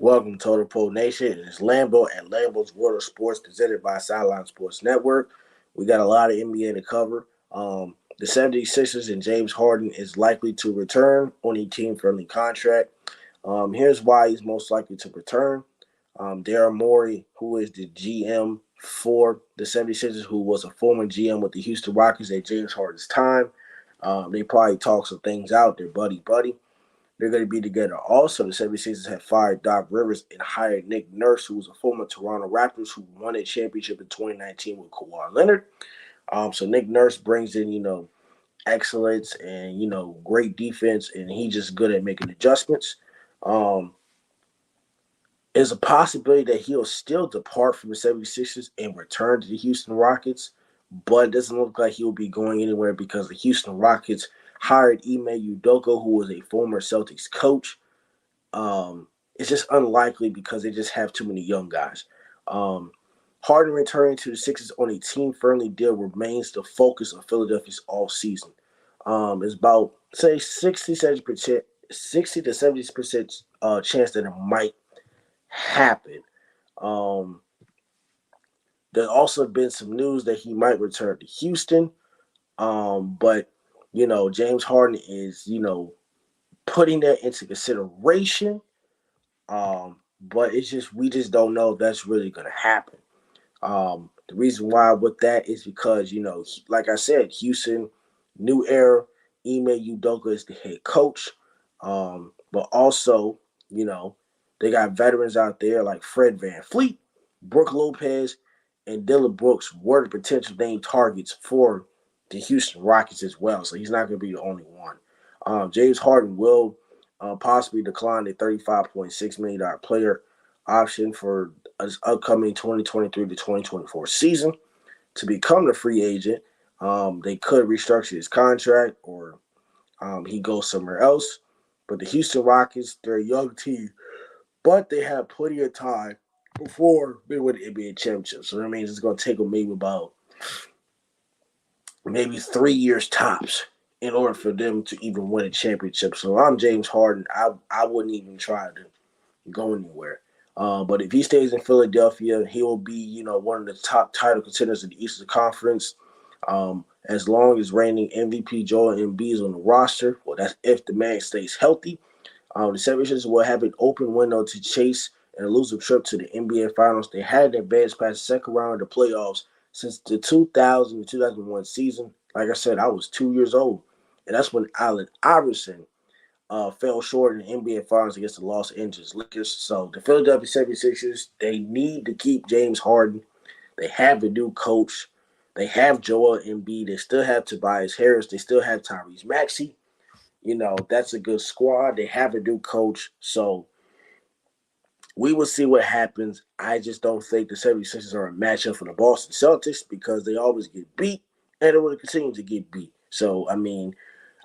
Welcome, Total Pro Nation. It's Lambo and Lambo's World of Sports, presented by Sideline Sports Network. We got a lot of NBA to cover. The 76ers and James Harden is likely to return on a team-friendly contract. Here's why he's most likely to return. Daryl Morey, who is the GM for the 76ers, who was a former GM with the Houston Rockets at James Harden's time. They probably talk some things out. They're buddy-buddy. They're going to be together. Also, the 76ers have fired Doc Rivers and hired Nick Nurse, who was a former Toronto Raptors who won a championship in 2019 with Kawhi Leonard. So Nick Nurse brings in, excellence and, great defense, and he's just good at making adjustments. There's a possibility that he'll still depart from the 76ers and return to the Houston Rockets, but it doesn't look like he'll be going anywhere because the Houston Rockets hired Ime Udoka, who was a former Celtics coach. It's just unlikely because they just have too many young guys. Harden returning to the Sixers on a team-friendly deal remains the focus of Philadelphia's all season. It's about, say, 60 to 70% chance that it might happen. There's also been some news that he might return to Houston. But James Harden is, putting that into consideration. But we just don't know if that's really going to happen. The reason why with that is because, like I said, Houston, new era, Ime Udoka is the head coach. But also, they got veterans out there like Fred VanVleet, Brook Lopez, and Dylan Brooks were the potential name targets for the Houston Rockets as well. So he's not going to be the only one. James Harden will possibly decline the $35.6 million player option for his upcoming 2023 to 2024 season to become the free agent. They could restructure his contract or he goes somewhere else. But the Houston Rockets, they're a young team, but they have plenty of time before they win the NBA championship. So that means it's going to take them maybe 3 years tops in order for them to even win a championship. So I'm James Harden. I wouldn't even try to go anywhere. But if he stays in Philadelphia, he will be, one of the top title contenders in the Eastern Conference. As long as reigning MVP Joel Embiid is on the roster, well, that's if the man stays healthy. The 76ers will have an open window to chase an elusive trip to the NBA Finals. They had advanced past the second round of the playoffs since the 2000-2001 season. Like I said, I was 2 years old, and that's when Allen Iverson fell short in the NBA Finals against the Los Angeles Lakers. So the Philadelphia 76ers, they need to keep James Harden. They have a new coach. They have Joel Embiid. They still have Tobias Harris. They still have Tyrese Maxey. That's a good squad. They have a new coach. So we will see what happens. I just don't think the 76ers are a matchup for the Boston Celtics because they always get beat and they will continue to get beat. So,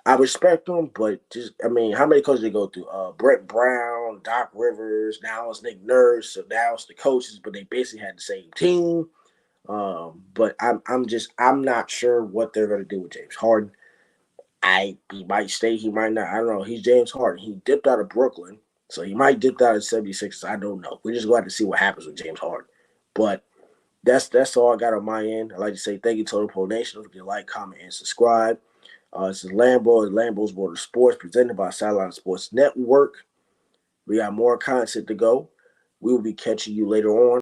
I respect them, but how many coaches they go through? Brett Brown, Doc Rivers, now it's Nick Nurse, so now it's the coaches, but they basically had the same team. But I'm not sure what they're going to do with James Harden. He might stay, he might not. I don't know. He's James Harden. He dipped out of Brooklyn, so he might dip out of 76ers. I don't know. We're just going to have to see what happens with James Harden. But that's all I got on my end. I'd like to say thank you, Total Pro Nation. Don't forget to like, comment, and subscribe. This is Lambo and Lambo's World of Sports, presented by Sideline Sports Network. We got more content to go. We will be catching you later on.